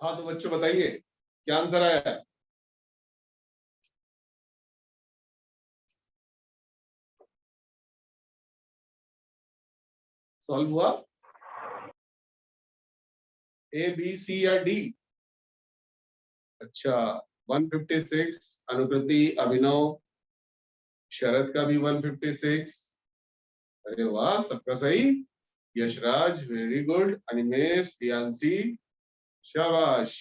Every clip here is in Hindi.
हाँ तो बच्चों बताइए क्या आंसर आया है? सॉल्व हुआ? ए बी सी या डी? अच्छा 156, अनुकृति, अभिनव, शरद का भी 156। अरे वाह सबका सही। यशराज वेरी गुड, अनिमेश, दियांशी शाबाश।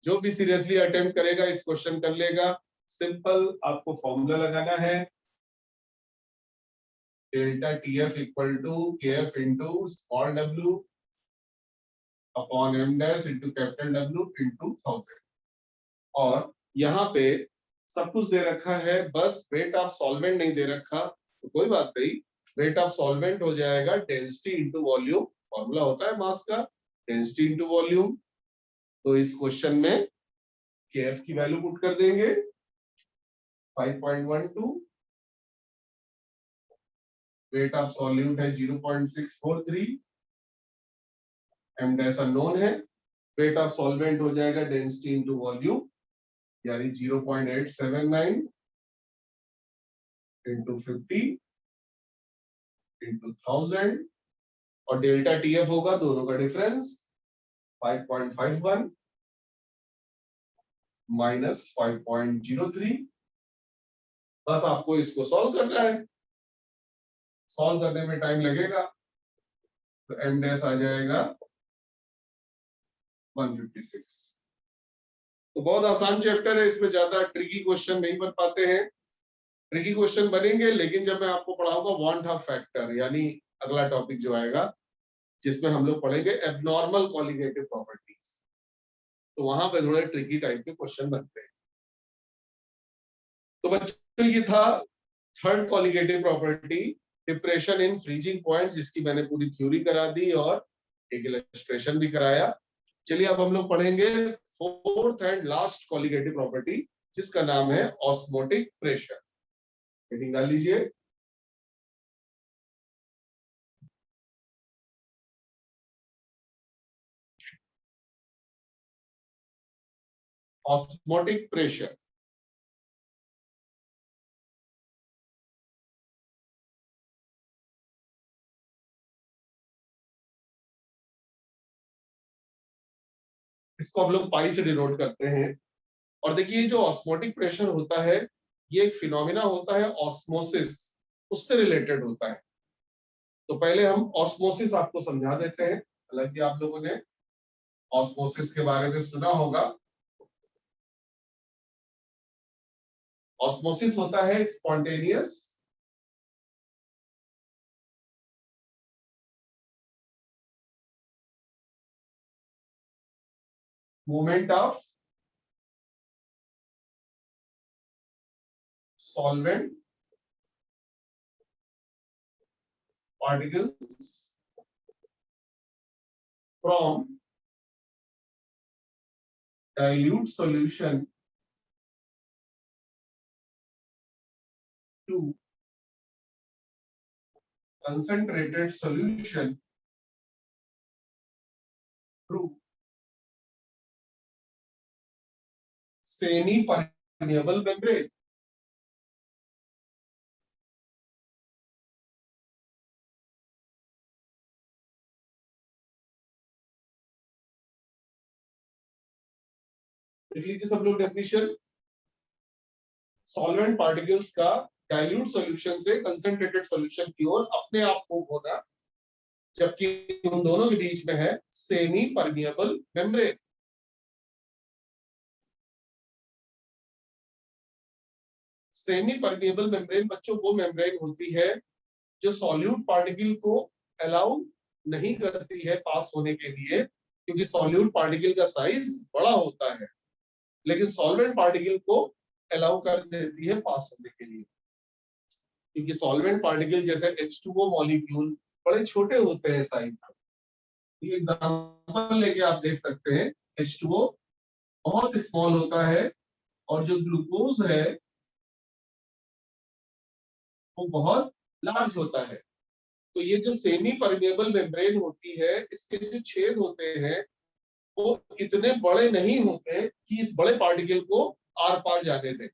जो भी सीरियसली अटेम्प्ट करेगा इस क्वेश्चन कर लेगा। सिंपल आपको फॉर्मूला लगाना है, delta TF equal to KF into small W upon M dash into capital W into 1000। और यहाँ पे सब कुछ दे रखा है, बस रेट ऑफ सॉल्वेंट नहीं दे रखा तो कोई बात नहीं। रेट ऑफ सॉल्वेंट हो जाएगा डेंसिटी इंटू वॉल्यूम, फॉर्मूला होता है मास का, डेंसिटी इंटू वॉल्यूम। तो इस क्वेश्चन में केएफ की वैल्यू पुट कर देंगे 5.12, रेट ऑफ सॉल्यूट है 0.643, एम डैश अननोन है, रेट ऑफ सॉल्वेंट हो जाएगा डेंसिटी इंटू वॉल्यूम यानी 0.879 इंटू 50 इंटू 1000, और डेल्टा टीएफ होगा दोनों का डिफरेंस 5.51 माइनस 5.03। बस आपको इसको सॉल्व करना है, सॉल्व करने में टाइम लगेगा। तो एम डैश आ जाएगा 156। तो बहुत आसान चैप्टर है, इसमें ज्यादा ट्रिकी क्वेश्चन नहीं बन पाते हैं। ट्रिकी क्वेश्चन बनेंगे लेकिन जब मैं आपको पढ़ाऊंगा वांट ऑफ फैक्टर, यानी अगला टॉपिक जो आएगा जिसमें हम लोग पढ़ेंगे एबनॉर्मल कॉलिगेटिव प्रॉपर्टीज, तो वहां पे थोड़े ट्रिकी टाइप के क्वेश्चन बनते हैं। तो बच्चों ये था third colligative property, depression in freezing point, जिसकी मैंने पूरी थ्योरी करा दी और एक इलस्ट्रेशन भी कराया। चलिए अब हम लोग पढ़ेंगे fourth and last colligative property, जिसका नाम है ऑस्मोटिक प्रेशर। हेडिंग डाल लीजिए। Osmotic pressure. इसको हम लोग पाई से डिनोट करते हैं। और देखिए जो ऑस्मोटिक प्रेशर होता है ये एक फिनोमिना होता है ऑस्मोसिस, उससे रिलेटेड होता है। तो पहले हम ऑस्मोसिस आपको समझा देते हैं, हालांकि आप लोगों ने ऑस्मोसिस के बारे में सुना होगा। ऑस्मोसिस होता है spontaneous movement of solvent particles from dilute solution to concentrated solution through semi permeable membrane। देख लीजिए सब लोग डेफिनेशन, सॉल्वेंट पार्टिकल्स का डाइल्यूट सॉल्यूशन से कंसंट्रेटेड सॉल्यूशन की ओर अपने आप मूव होना, जबकि उन दोनों के बीच में है semi permeable membrane. Semi permeable membrane बच्चों वो मेम्ब्रेन होती है जो सॉल्यूट पार्टिकल को अलाउ नहीं करती है पास होने के लिए, क्योंकि सॉल्यूट पार्टिकल का साइज बड़ा होता है, लेकिन सॉल्वेंट पार्टिकल को अलाउ कर देती है पास होने के लिए, क्योंकि सॉल्वेंट पार्टिकल जैसे H2O मॉलिक्यूल बड़े छोटे होते हैं साइज में। एग्जांपल लेके आप देख सकते हैं, H2O बहुत स्मॉल होता है और जो ग्लूकोज है वो बहुत लार्ज होता है। तो ये जो सेमी परमेबल मेम्ब्रेन होती है, इसके जो छेद होते हैं वो इतने बड़े नहीं होते कि इस बड़े पार्टिकल को आर पार जाने दें,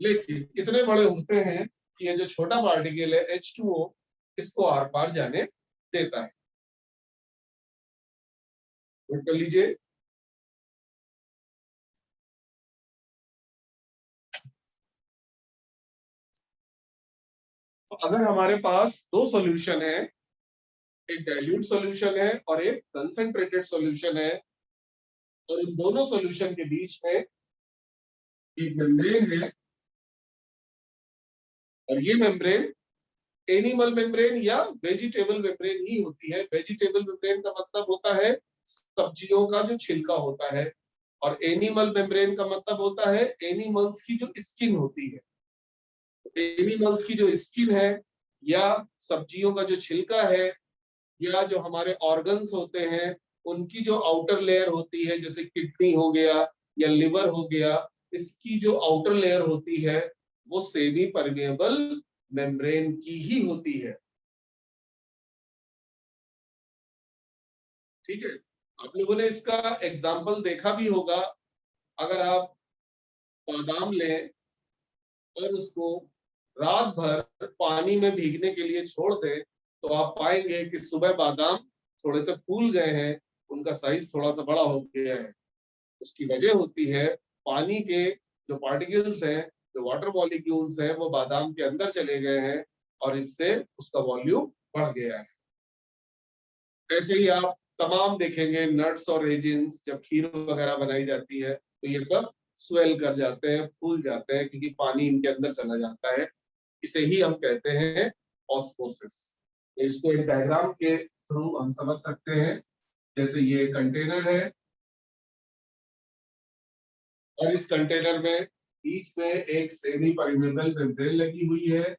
लेकिन इतने बड़े होते हैं कि ये जो छोटा पार्टिकल है H2O इसको आर पार जाने देता है। नोट कर लीजिए। तो अगर हमारे पास दो सॉल्यूशन है, एक डाइल्यूट सॉल्यूशन है और एक कंसंट्रेटेड सॉल्यूशन है, और इन दोनों सॉल्यूशन के बीच में एक मेम्ब्रेन है, और ये मेम्ब्रेन एनिमल मेम्ब्रेन या वेजिटेबल मेम्ब्रेन ही होती है। वेजिटेबल मेम्ब्रेन का मतलब होता है सब्जियों का जो छिलका होता है, और एनिमल मेम्ब्रेन का मतलब होता है एनिमल्स की जो स्किन होती है। एनिमल्स की जो स्किन है या सब्जियों का जो छिलका है या जो हमारे ऑर्गन्स होते हैं उनकी जो आउटर लेयर होती है, जैसे किडनी हो गया या लिवर हो गया, इसकी जो आउटर लेयर होती है वो सेमी परमेएबल मेम्ब्रेन की ही होती है। ठीक है, आप लोगों ने इसका एग्जाम्पल देखा भी होगा। अगर आप बादाम लें और उसको रात भर पानी में भीगने के लिए छोड़ दें, तो आप पाएंगे कि सुबह बादाम थोड़े से फूल गए हैं, उनका साइज थोड़ा सा बड़ा हो गया है। उसकी वजह होती है पानी के जो पार्टिकल्स हैं, जो वाटर मॉलिक्यूल्स हैं, वो बादाम के अंदर चले गए हैं और इससे उसका वॉल्यूम बढ़ गया है। ऐसे ही आप तमाम देखेंगे नट्स और रेजिन्स, जब खीर वगैरह बनाई जाती है तो ये सब स्वेल कर जाते हैं, फूल जाते हैं, क्योंकि पानी इनके अंदर चला जाता है। इसे ही हम कहते हैं ऑस्मोसिस। इसको एक डायग्राम के थ्रू हम समझ सकते हैं। जैसे ये कंटेनर है और इस कंटेनर में बीच में एक सेमी परमेबल मेम्ब्रेन लगी हुई है।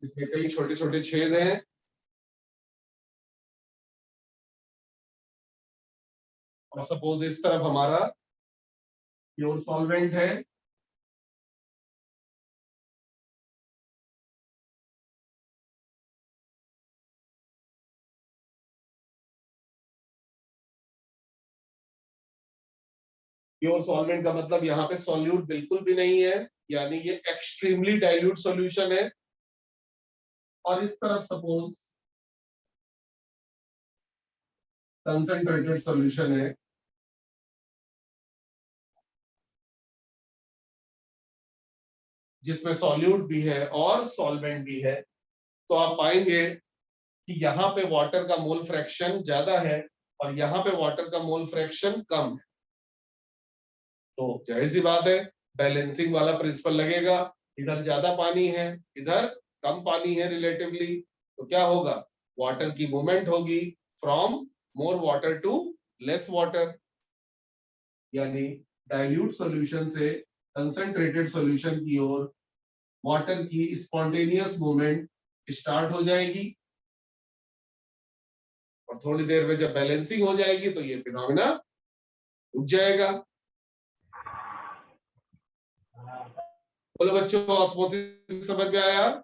जिसमें कई छोटे छोटे छेद हैं। और सपोज इस तरफ हमारा प्योर सॉल्वेंट है, प्योर सॉल्वेंट का मतलब यहाँ पे सॉल्यूट बिल्कुल भी नहीं है, यानी ये एक्सट्रीमली डाइल्यूट सॉल्यूशन है। और इस तरफ सपोज कंसंट्रेटेड सॉल्यूशन है, जिसमें सॉल्यूट भी है और सॉल्वेंट भी है। तो आप पाएंगे कि यहाँ पे वाटर का मोल फ्रैक्शन ज्यादा है और यहाँ पे वाटर का मोल फ्रैक्शन कम है। तो जाहिर सी बात है बैलेंसिंग वाला प्रिंसिपल लगेगा। इधर ज्यादा पानी है, इधर कम पानी है रिलेटिवली, तो क्या होगा, वाटर की मूवमेंट होगी from more water to less water, यानी डाइल्यूट सॉल्यूशन से कंसंट्रेटेड सॉल्यूशन की ओर वाटर की स्पॉन्टेनियस मूवमेंट स्टार्ट हो जाएगी। और थोड़ी देर में जब बैलेंसिंग हो जाएगी तो ये फिनोमेना रुक जाएगा। बोलो बच्चों, ऑस्मोसिस समझ में आया?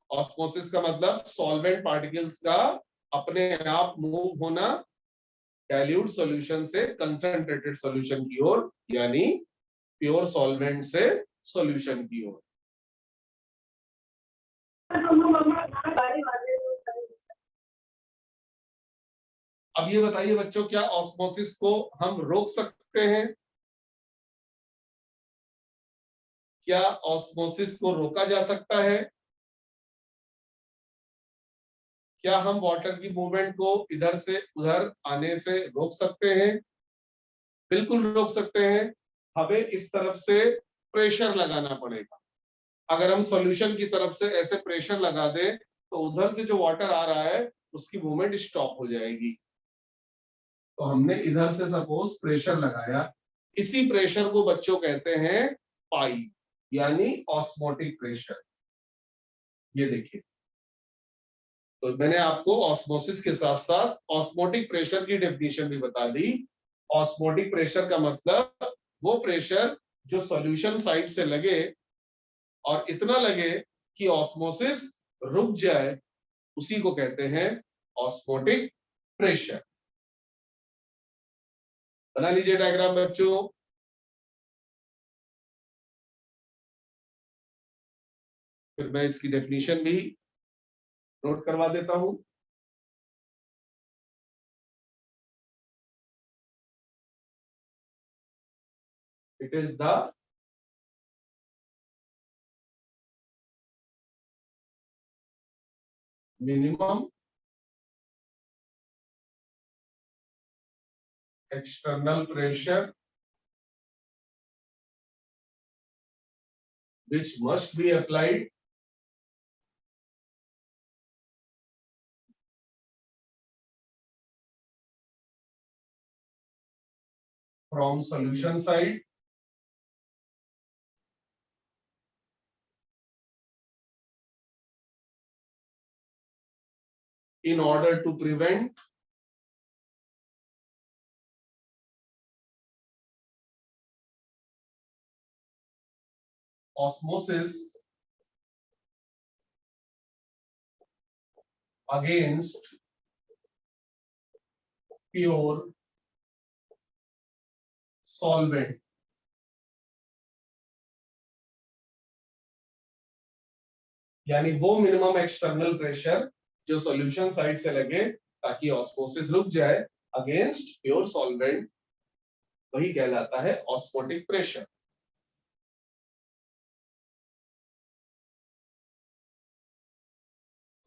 ऑस्मोसिस का मतलब सॉल्वेंट पार्टिकल्स का अपने आप मूव होना डाइल्यूट सॉल्यूशन से कंसंट्रेटेड सॉल्यूशन की ओर, यानी प्योर सॉल्वेंट से सॉल्यूशन की ओर। अब ये बताइए बच्चों, क्या ऑस्मोसिस को हम रोक सकते हैं? क्या ऑस्मोसिस को रोका जा सकता है? क्या हम वाटर की मूवमेंट को इधर से उधर आने से रोक सकते हैं? बिल्कुल रोक सकते हैं। हमें इस तरफ से प्रेशर लगाना पड़ेगा। अगर हम सॉल्यूशन की तरफ से ऐसे प्रेशर लगा दें तो उधर से जो वाटर आ रहा है उसकी मूवमेंट स्टॉप हो जाएगी। तो हमने इधर से सपोज प्रेशर लगाया, इसी प्रेशर को बच्चों कहते हैं पाई, यानी ऑस्मोटिक प्रेशर। ये देखिए, तो मैंने आपको ऑस्मोसिस के साथ साथ ऑस्मोटिक प्रेशर की डेफिनेशन भी बता दी। ऑस्मोटिक प्रेशर का मतलब वो प्रेशर जो सॉल्यूशन साइड से लगे और इतना लगे कि ऑस्मोसिस रुक जाए, उसी को कहते हैं ऑस्मोटिक प्रेशर। बना लीजिए डायग्राम बच्चों। फिर मैं इसकी डेफिनेशन भी नोट करवा देता हूं। It is the minimum external pressure which must be applied from solution side in order to prevent osmosis against pure solvent। यानी वो मिनिमम एक्सटर्नल प्रेशर जो सॉल्यूशन साइड से लगे ताकि ऑस्मोसिस रुक जाए अगेंस्ट प्योर सॉल्वेंट, वही कहलाता है ऑस्मोटिक प्रेशर।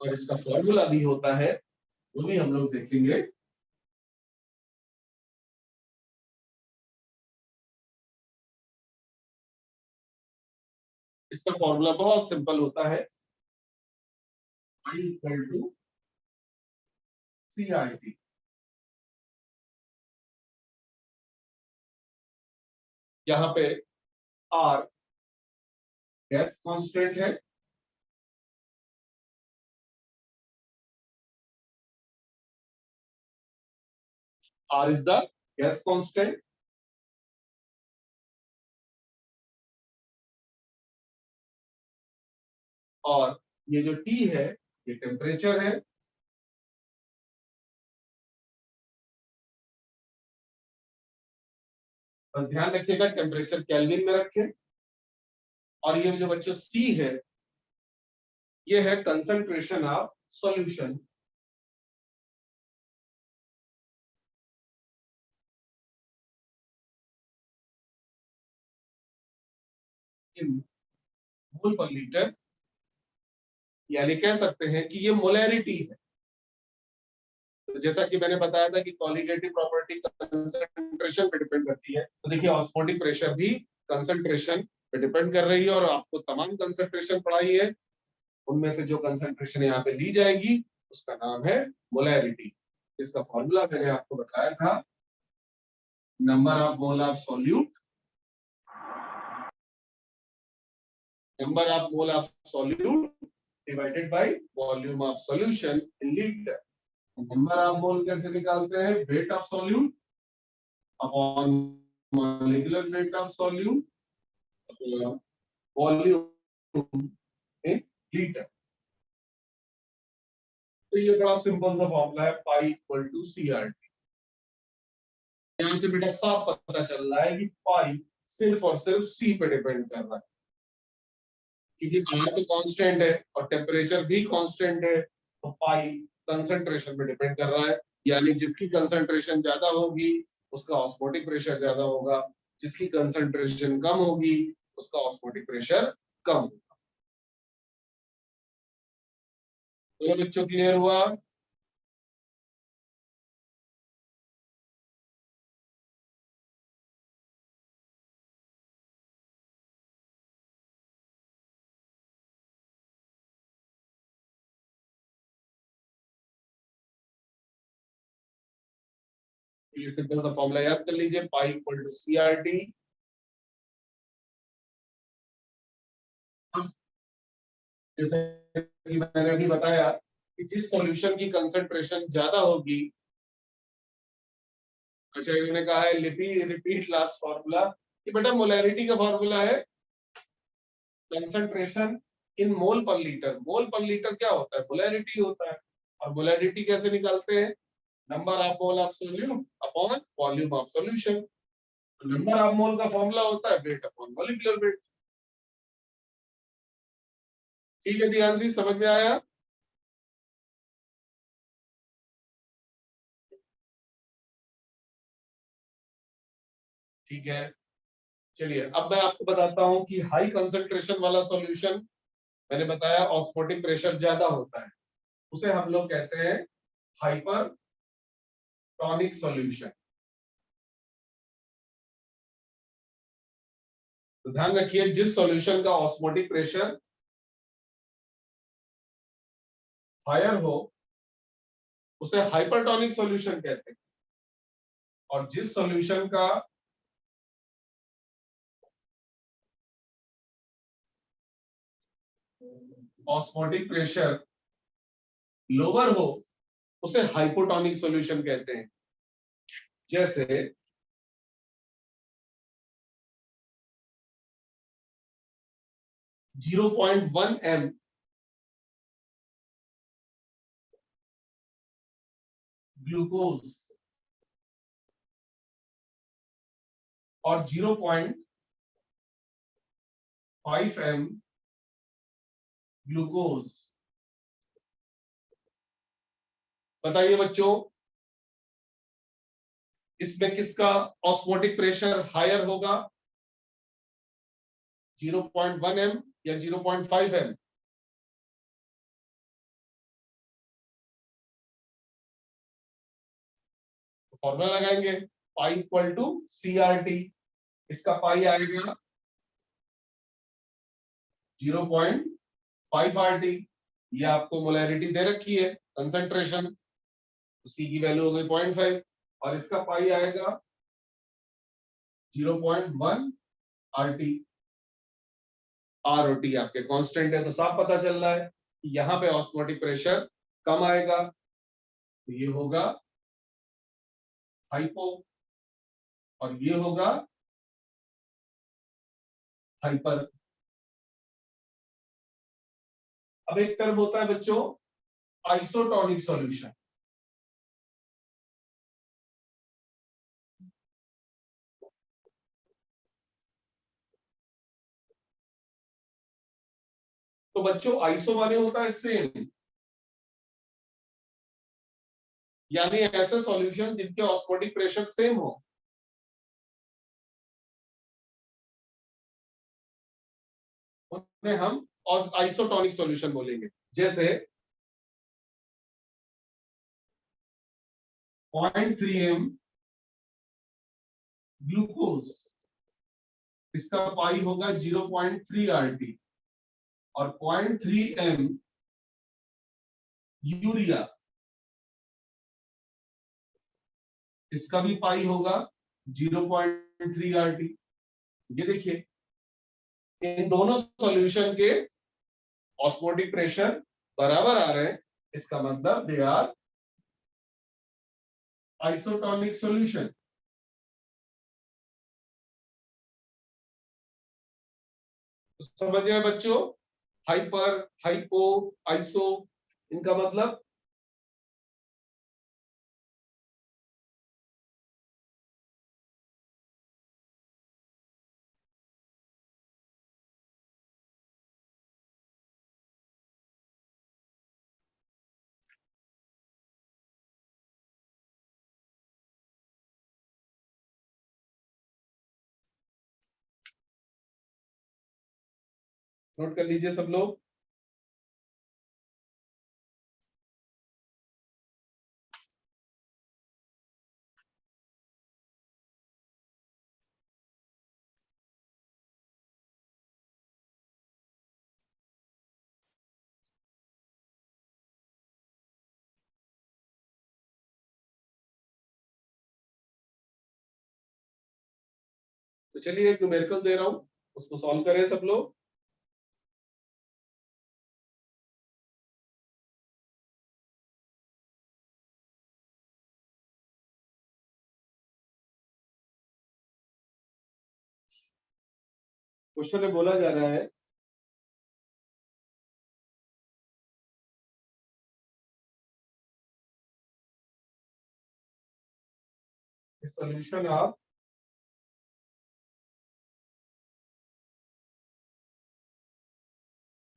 और इसका फॉर्मूला भी होता है, वो भी हम लोग देखेंगे। इसका फॉर्मूला बहुत सिंपल होता है, I इक्वल टू CRT। यहाँ पे R गैस कांस्टेंट है, R is the gas constant, और ये जो T है ये टेम्परेचर है। बस ध्यान रखिएगा टेम्परेचर केल्विन में रखें। और ये जो बच्चों C है ये है कंसंट्रेशन ऑफ सॉल्यूशन। इन मोल पर लीटर, यानी कह सकते हैं कि ये मोलैरिटी है। तो जैसा कि मैंने बताया था कि कॉलिगेटिव प्रॉपर्टी कंसंट्रेशन पे डिपेंड करती है, तो देखिए ऑस्मोटिक प्रेशर भी कंसंट्रेशन पे डिपेंड कर रही है। और आपको तमाम कंसंट्रेशन पढ़ाई है, उनमें से जो कंसंट्रेशन यहाँ पे ली जाएगी उसका नाम है मोलैरिटी। इसका फॉर्मूला मैंने आपको बताया था, number of mole of solute, number of mole of solute divided by volume of solution in litre. Number of mole कैसे निकालते हैं? Weight of solute upon molecular weight of solute volume in litre. तो ये बड़ा सिंपल सा फॉर्मूला है, पाई इक्वल टू CRT। यहां से बेटा साफ पता चल रहा है कि पाई सिर्फ और सिर्फ C पे डिपेंड कर रहा है, क्योंकि R तो कांस्टेंट है और टेम्परेचर भी कांस्टेंट है, तो पाई कंसंट्रेशन पे डिपेंड कर रहा है। यानी जिसकी कंसंट्रेशन ज्यादा होगी उसका ऑस्मोटिक प्रेशर ज्यादा होगा, जिसकी कंसंट्रेशन कम होगी उसका ऑस्मोटिक प्रेशर कम होगा। तो ये बच्चों क्लियर हुआ? ये सिंपल सा फॉर्मूला याद कर लीजिए, पाई इक्वल टू CRT। जैसे कि मैंने अभी बताया कि जिस सॉल्यूशन की कंसंट्रेशन ज्यादा होगी, अच्छा इन्होंने कहा है रिपीट लास्ट फॉर्मूला, कि बेटा मोलैरिटी का फॉर्मूला है कंसंट्रेशन इन मोल पर लीटर। मोल पर लीटर क्या होता है? मोलैरिटी होता है। और मोलैरिटी कैसे निकालते हैं? Number of mole of solute upon volume of solution. Number of mole का फॉर्मूला होता है वेट अपॉन मॉलिक्यूलर वेट। ठीक है, ध्यान से समझ में आया? ठीक है, चलिए अब मैं आपको बताता हूं कि हाई कंसंट्रेशन वाला सॉल्यूशन, मैंने बताया ऑस्मोटिक प्रेशर ज्यादा होता है, उसे हम लोग कहते हैं हाइपरटॉनिक सॉल्यूशन। तो ध्यान रखिए, जिस सॉल्यूशन का ऑस्मोटिक प्रेशर हायर हो उसे हाइपरटॉनिक सॉल्यूशन कहते हैं, और जिस सॉल्यूशन का ऑस्मोटिक प्रेशर लोअर हो उसे हाइपोटोनिक सॉल्यूशन कहते हैं। जैसे 0.1 m ग्लूकोज और 0.5 m ग्लूकोज। बताइए बच्चों, इसमें किसका ऑस्मोटिक प्रेशर हायर होगा? 0.1 m या 0.5 m? फॉर्मूला लगाएंगे, पाई इक्वल टू CRT। इसका पाई आएगा 0.5 RT। ये आपको मोलैरिटी दे रखी है, कंसंट्रेशन, सी की वैल्यू हो गई 0.5, और इसका पाई आएगा 0.1 RT। ROT आपके कांस्टेंट है, तो साफ पता चल रहा है कि यहाँ पे ऑस्मोटिक प्रेशर कम आएगा, तो ये होगा हाइपो और ये होगा हाइपर। अब एक टर्म होता है बच्चों आइसोटोनिक सॉल्यूशन। तो बच्चों आइसो माने होता है सेम, यानी ऐसे सॉल्यूशन जिनके ऑस्मोटिक प्रेशर सेम हो, उन्हें हम आइसोटोनिक सॉल्यूशन बोलेंगे। जैसे 0.3 m ग्लूकोज, इसका पाई होगा 0.3 RT, और 0.3 m यूरिया, इसका भी पाई होगा 0.3 RT। ये देखिए, इन दोनों सॉल्यूशन के ऑस्मोटिक प्रेशर बराबर आ रहे हैं, इसका मतलब दे आर आइसोटोनिक सॉल्यूशन। समझ गए बच्चों? हाइपर, हाइपो, आइसो, इनका मतलब नोट कर लीजिए सब लोग। तो चलिए एक न्यूमेरिकल दे रहा हूं, उसको सॉल्व करें सब लोग। क्वेश्चन में बोला जा रहा है solution of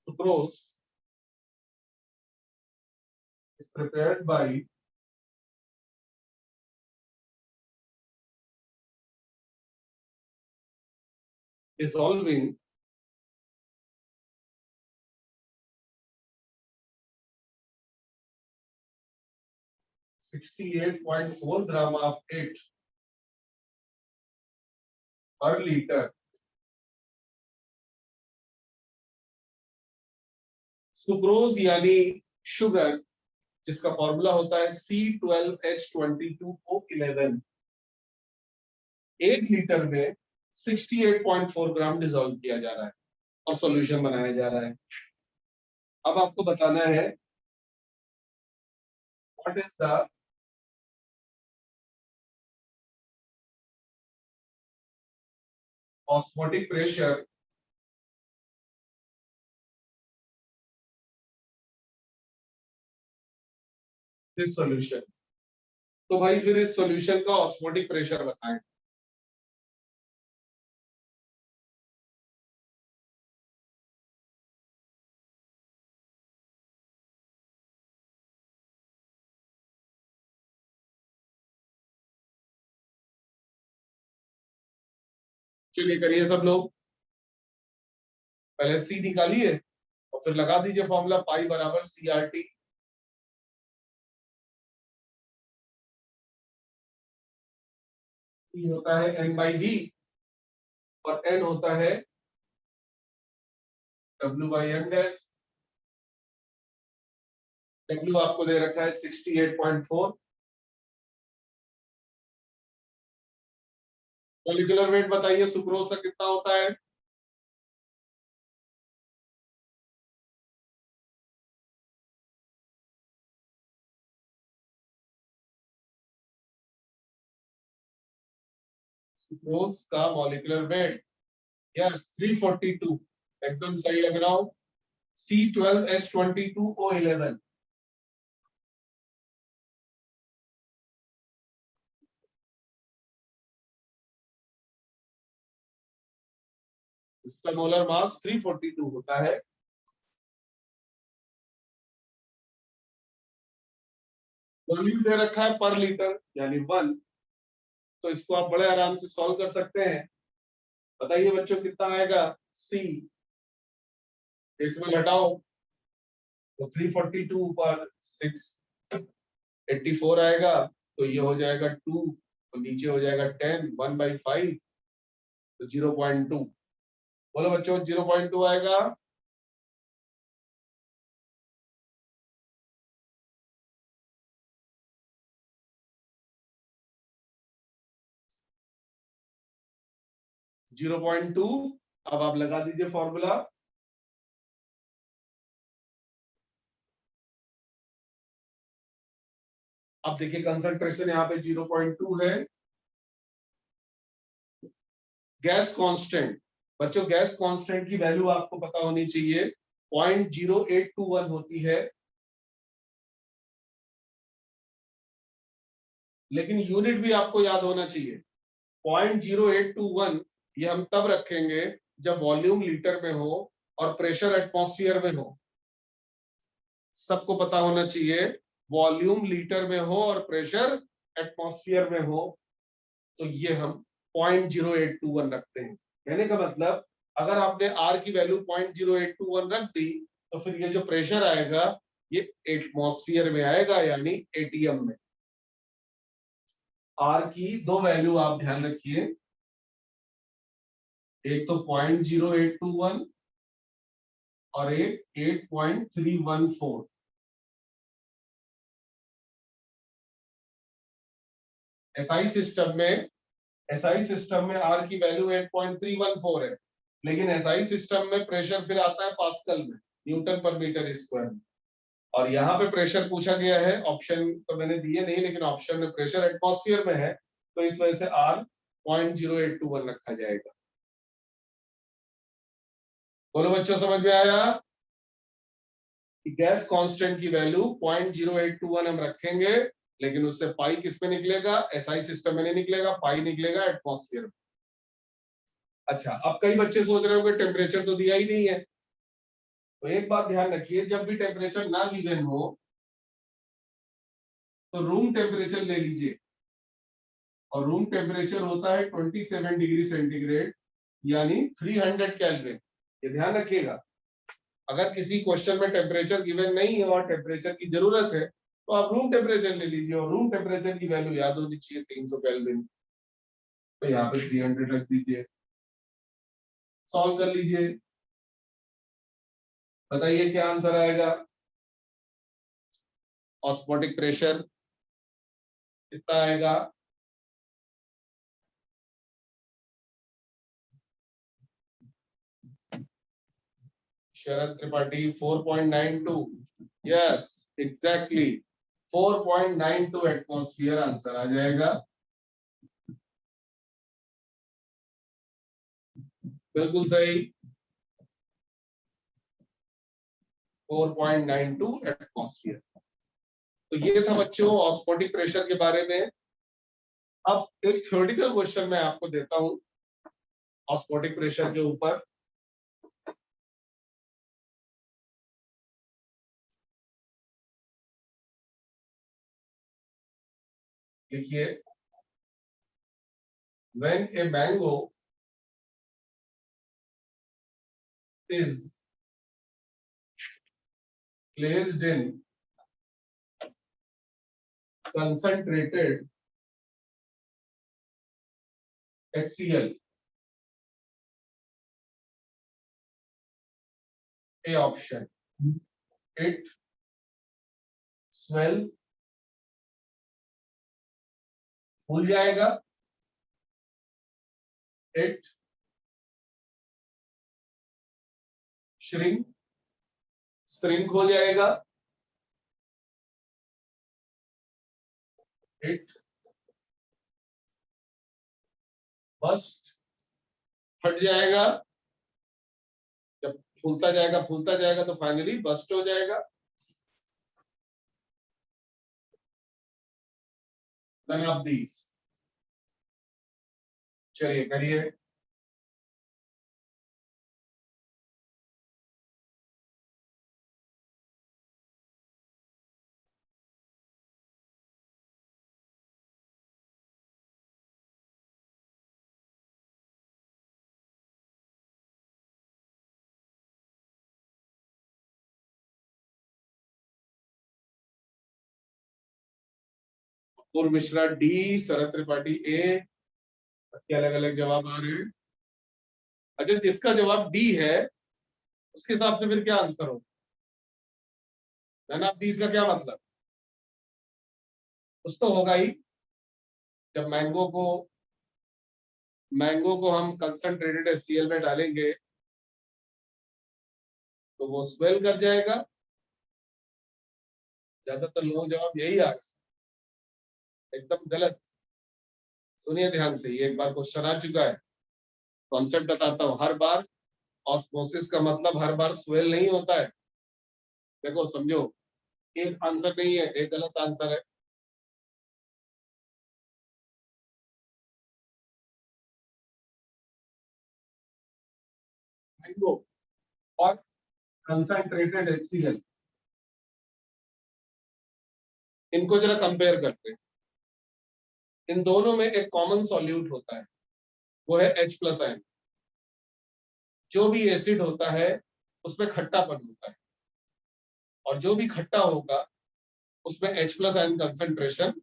sucrose is prepared by dissolving 68.4 gram of it per liter. Sucrose यानी शुगर, जिसका फॉर्मूला होता है C12H22O11, 1 लीटर में 68.4 ग्राम डिसॉल्व किया जा रहा है और सॉल्यूशन बनाया जा रहा है। अब आपको बताना है what is the osmotic pressure this solution. तो भाई फिर इस सॉल्यूशन का ऑस्मोटिक प्रेशर बताएं। चलिए करिए सब लोग, पहले सी निकालिए और फिर लगा दीजिए फॉर्मूला पाई बराबर CRT। सी होता है N/V और N होता है W/M डैश। W आपको दे रखा है 68.4। मॉलिक्यूलर वेट बताइए सुक्रोज का कितना होता है? सुक्रोज का मॉलिक्यूलर वेट यस 342, एकदम सही लग रहा हूं। C12H22O11। इसका मोलर मास 342 होता है। वॉल्यूम दे रखा है पर लीटर यानी 1, तो इसको आप बड़े आराम से सॉल्व कर सकते हैं। बताइए बच्चों कितना आएगा? C इसमें घटाओ तो 342 पर 684 आएगा, तो ये हो जाएगा 2 और नीचे हो जाएगा 10, 1/5 तो 0.2। बोलो बच्चों 0.2 आएगा। Zero point two. अब आप लगा दीजिए फॉर्मूला। अब देखिए कंसंट्रेशन यहाँ पे 0.2 है। गैस कांस्टेंट, बच्चों गैस कांस्टेंट की वैल्यू आपको पता होनी चाहिए, 0.0821 होती है। लेकिन यूनिट भी आपको याद होना चाहिए। 0.0821 ये हम तब रखेंगे जब वॉल्यूम लीटर में हो और प्रेशर एटमॉस्फेयर में हो। सबको पता होना चाहिए, वॉल्यूम लीटर में हो और प्रेशर एटमॉस्फेयर में हो, तो ये हम 0.0821 रखते हैं। कहने का मतलब अगर आपने R की वैल्यू 0.0821 रख दी तो फिर ये जो प्रेशर आएगा ये एटमॉस्फेयर में आएगा, यानी ATM में। R की दो वैल्यू आप ध्यान रखिए, एक तो 0.0821 और एक 8.314। SI सिस्टम में R की वैल्यू 8.314 है, लेकिन SI सिस्टम में प्रेशर फिर आता है पास्कल में, न्यूटन पर मीटर स्क्वायर में। और यहाँ पे प्रेशर पूछा गया है, ऑप्शन तो मैंने दिए नहीं, लेकिन ऑप्शन में प्रेशर एटमॉस्फेयर में है, तो इस वजह से R 0.0821 रखा जाएगा। बोलो बच्चों, समझ में आया? गैस कांस्टेंट की वैल्यू 0.0821 हम रखेंगे, लेकिन उससे पाई किस में निकलेगा? एसआई सिस्टम में नहीं निकलेगा, पाई निकलेगा एटमॉस्फेयर में। अच्छा, अब कई बच्चे सोच रहे होंगे टेम्परेचर तो दिया ही नहीं है। तो एक बात ध्यान रखिए, जब भी टेम्परेचर ना गिवन हो तो रूम टेम्परेचर ले लीजिए, और रूम टेम्परेचर होता है 27 डिग्री सेंटीग्रेड, यानी 300 केल्विन। ये ध्यान रखिएगा। अगर किसी क्वेश्चन में टेम्परेचर गिवन नहीं है और टेम्परेचर की जरूरत है, तो आप रूम टेम्परेचर ले लीजिए, और रूम टेम्परेचर की वैल्यू याद होनी चाहिए 300 केल्विन। तो यहाँ पे 300 रख दीजिए, सॉल्व कर लीजिए, बताइए क्या आंसर आएगा। ऑस्मोटिक प्रेशर कितना आएगा? Sharad Tripathi 4.92। Yes, exactly 4.92 atmosphere answer आ जाएगा। बिल्कुल सही, 4.92 एटमॉस्फेयर। तो ये था बच्चों ऑस्मोटिक प्रेशर के बारे में। अब एक थ्योरेटिकल क्वेश्चन मैं आपको देता हूं ऑस्मोटिक प्रेशर के ऊपर। लिखिए, when a mango is placed in concentrated HCl, A option, it swell, फूल जाएगा, it shrink, श्रिंक हो जाएगा, it burst, फट जाएगा। जब फूलता जाएगा तो फाइनली बस्ट हो जाएगा। None of these। चलिए करिए। पूर्व मिश्रा डी, शरद त्रिपाठी ए, अलग अलग जवाब आ रहे हैं। अच्छा, जिसका जवाब डी है उसके हिसाब से फिर क्या आंसर हो? नन ऑफ दीज का क्या मतलब? कुछ तो होगा ही। जब मैंगो को हम कंसंट्रेटेड HCl में डालेंगे तो वो स्वेल कर जाएगा। ज्यादातर लोग जवाब यही आ गए, एकदम गलत। सुनिए ध्यान से, ये एक बार क्वेश्चन आ चुका है। कॉन्सेप्ट बताता हूँ। हर बार ऑस्मोसिस का मतलब हर बार स्वेल नहीं होता है। देखो समझो, एक आंसर नहीं है, एक गलत आंसर है। मैंगो और कंसंट्रेटेड HCl, इनको जरा कंपेयर करते हैं। इन दोनों में एक कॉमन सॉल्यूट होता है, वो है H+आयन। जो भी एसिड होता है उसमें खट्टापन होता है, और जो भी खट्टा होगा उसमें H+आयन कंसंट्रेशन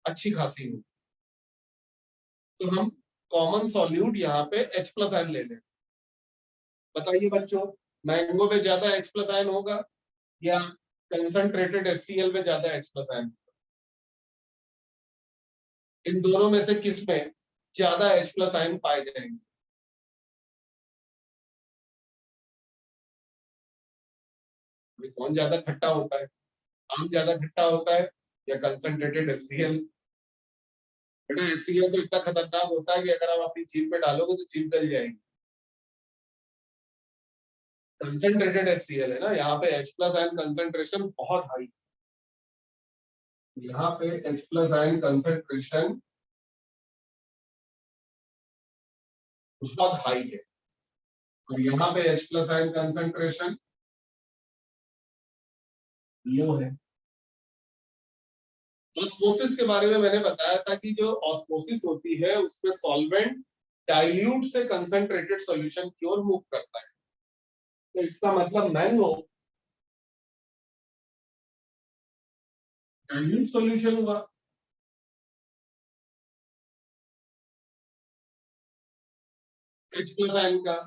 अच्छी खासी होगी। तो हम कॉमन सॉल्यूट यहाँ पे H+आयन ले लें। बताइए बच्चों, मैंगो में ज्यादा H+आयन होगा या कंसंट्रेटेड HCl में ज्यादा H+आयन? इन दोनों में से किस में ज्यादा H+आयन पाए जाएंगे? कौन ज्यादा खट्टा होता है? आम ज्यादा खट्टा होता है या कंसंट्रेटेड HCl? बेटा HCl तो इतना खतरनाक होता है कि अगर आप अपनी जीभ में डालोगे तो जीभ गल जाएगी। कंसंट्रेटेड HCl है ना, यहाँ पे H प्लस आयन कंसंट्रेशन बहुत हाई, यहाँ पे H प्लस आयन कंसंट्रेशन बहुत हाई है, और यहाँ पे H प्लस आयन कंसंट्रेशन लो है। ऑस्मोसिस के बारे में मैंने बताया था कि जो ऑस्मोसिस होती है उसमें सॉल्वेंट डाइल्यूट से कंसंट्रेटेड सॉल्यूशन की ओर मूव करता है। तो इसका मतलब मैंगो डाइल्यूट सॉल्यूशन हुआ, H प्लस आयन का,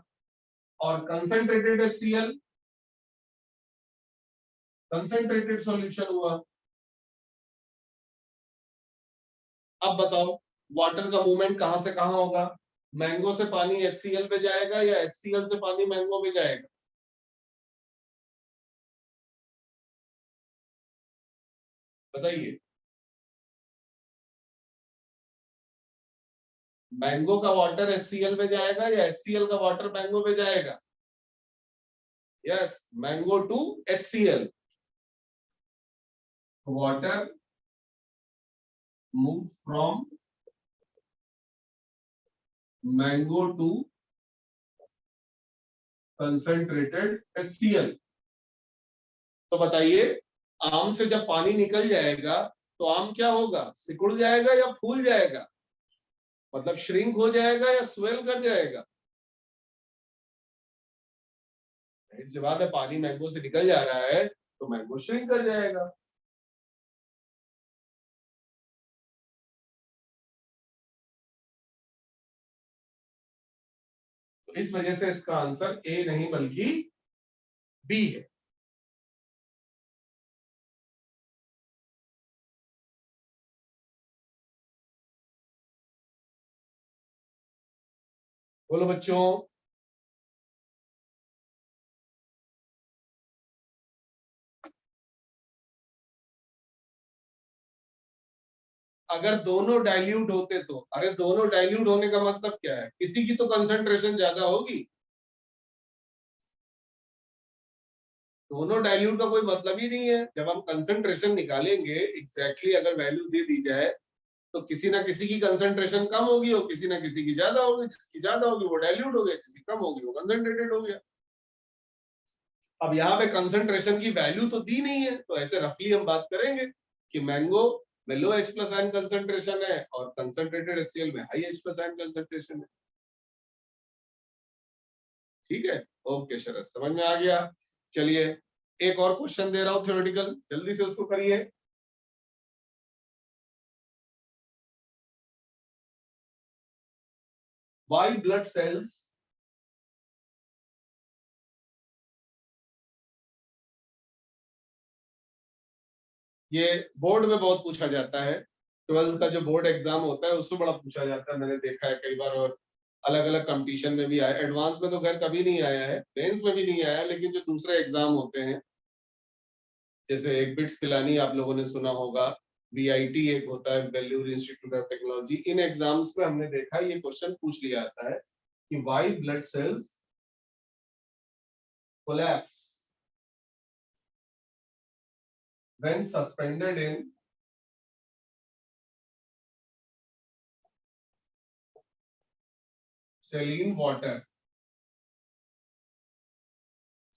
और कंसंट्रेटेड HCl कंसंट्रेटेड सॉल्यूशन हुआ। अब बताओ वाटर का मूवमेंट कहां से कहां होगा? मैंगो से पानी HCl पे जाएगा या HCl से पानी मैंगो पे जाएगा? बताइए। मैंगो का वाटर HCl पे जाएगा या HCl का वाटर मैंगो पे जाएगा? Yes, mango to HCl। Water move from mango to concentrated HCl। तो बताइए, आम से जब पानी निकल जाएगा तो आम क्या होगा? सिकुड़ जाएगा या फूल जाएगा? मतलब श्रिंक हो जाएगा या स्वेल कर जाएगा? इससे बात है, पानी मैंगो से निकल जा रहा है तो मैंगो श्रिंक कर जाएगा। तो इस वजह से इसका आंसर ए नहीं बल्कि बी है। बोलो बच्चों। अगर दोनों डाइल्यूट होते तो, अरे दोनों डाइल्यूट होने का मतलब क्या है? किसी की तो कंसंट्रेशन ज्यादा होगी। दोनों डाइल्यूट का कोई मतलब ही नहीं है। जब हम कंसंट्रेशन निकालेंगे एग्जैक्टली अगर वैल्यू दे दी जाए तो किसी ना किसी की कंसंट्रेशन कम होगी और किसी ना किसी की ज्यादा होगी। जिसकी ज्यादा होगी वो डाइल्यूट हो गया, जिसकी कम होगी वो कंसंट्रेटेड हो गया। अब यहाँ पे कंसंट्रेशन की वैल्यू तो दी नहीं है, तो ऐसे रफली हम बात करेंगे कि मैंगो में लो H प्लस आयन कंसंट्रेशन है और कंसंट्रेटेड HCl में high H plus ion concentration है। ठीक है, ओके शरद, समझ में आ गया। चलिए एक और क्वेश्चन दे रहा हूं थ्योरेटिकल, जल्दी से उसको करिए। वाई ब्लड सेल्स ये बोर्ड में बहुत पूछा जाता है। 12th का जो बोर्ड एग्जाम होता है उसमें बड़ा पूछा जाता है, मैंने देखा है कई बार, और अलग अलग कंपटीशन में भी आया। एडवांस में तो खैर कभी नहीं आया है, मेंस में भी नहीं आया, लेकिन जो दूसरे एग्जाम होते हैं जैसे एक बिट्स पिलानी आप लोगों ने सुना होगा, VIT एक होता है, वेल्यूर इंस्टीट्यूट ऑफ टेक्नोलॉजी, इन एग्जाम्स में हमने देखा ये क्वेश्चन पूछ लिया जाता है कि why blood cells collapse when suspended in saline water.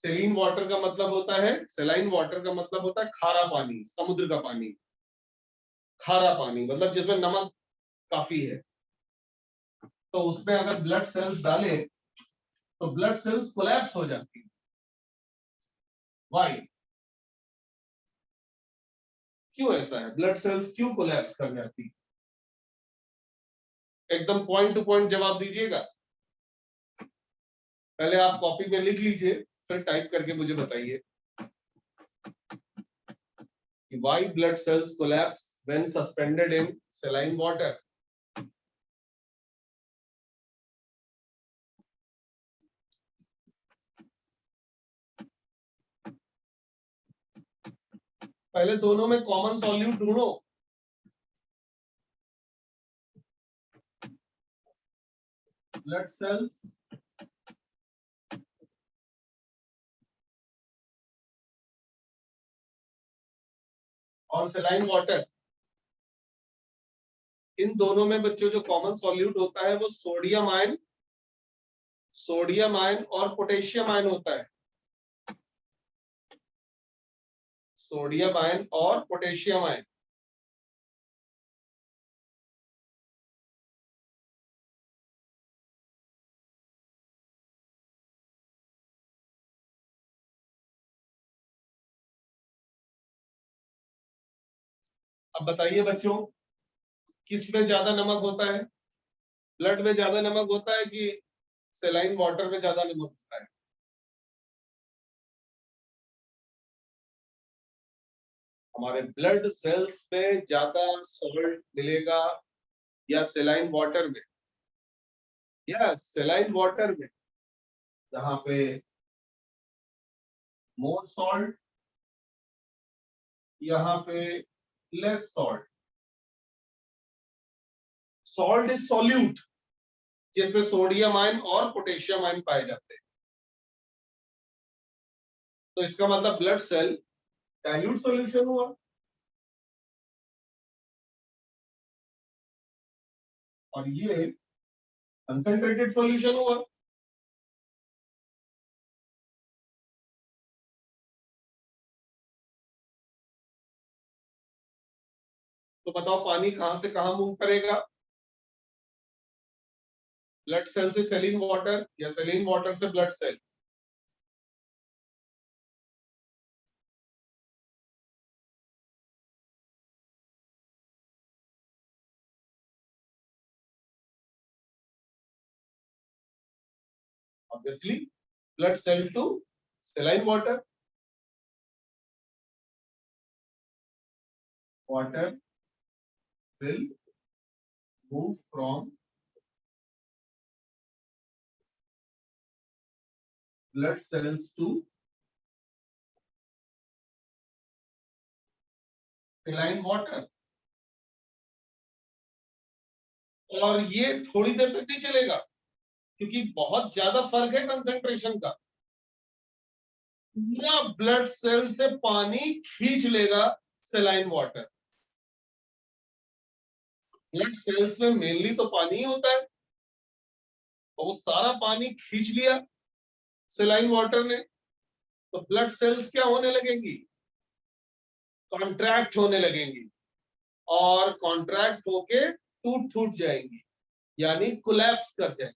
Saline water का मतलब होता है, सेलाइन वाटर का मतलब होता है खारा पानी, समुद्र का पानी। खारा पानी मतलब जिसमें नमक काफी है। तो उसमें अगर ब्लड सेल्स डाले तो ब्लड सेल्स कोलैप्स हो जाती है। वाई? क्यों ऐसा है? ब्लड सेल्स क्यों कोलैप्स कर जाती है? एकदम पॉइंट टू पॉइंट जवाब दीजिएगा। पहले आप कॉपी में लिख लीजिए, फिर टाइप करके मुझे बताइए कि why blood cells collapse when suspended in saline water। पहले दोनों में कॉमन सॉल्यूट ढूंढो। ब्लड सेल्स और सेलाइन वाटर, इन दोनों में बच्चों जो कॉमन सॉल्यूट होता है वो सोडियम आयन और पोटेशियम आयन होता है। सोडियम आयन और पोटेशियम आयन। अब बताइए बच्चों, किस में ज्यादा नमक होता है? ब्लड में ज्यादा नमक होता है कि सेलाइन वाटर में ज्यादा नमक होता है? हमारे ब्लड सेल्स में ज्यादा सॉल्ट मिलेगा या सेलाइन वाटर में? या सेलाइन वाटर में, जहां पे मोर सॉल्ट, यहाँ पे less salt. Salt is solute, जिसमें सोडियम आयन और पोटेशियम आयन पाए जाते हैं। तो इसका मतलब ब्लड सेल डाइल्यूट सॉल्यूशन हुआ, और ये कंसंट्रेटेड सॉल्यूशन हुआ। तो बताओ पानी कहां से कहां मूव करेगा? ब्लड सेल से सेलिन वाटर या सेलिन वाटर से blood cell? Obviously blood cell to saline water. Water will move from blood cells to saline water। और ये थोड़ी देर तक नहीं चलेगा, क्योंकि बहुत ज्यादा फर्क है कंसंट्रेशन का। पूरा ब्लड सेल से पानी खींच लेगा सेलाइन वाटर। ब्लड सेल्स में मेनली तो पानी ही होता है, और वो सारा पानी खींच लिया सेलाइन वाटर ने। तो ब्लड सेल्स क्या होने लगेंगी? कॉन्ट्रैक्ट होने लगेंगी, और कॉन्ट्रैक्ट होके टूट फूट जाएंगी, यानी कोलैप्स कर जाएंगी।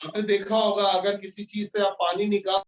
आपने देखा होगा, अगर किसी चीज से आप पानी निकाल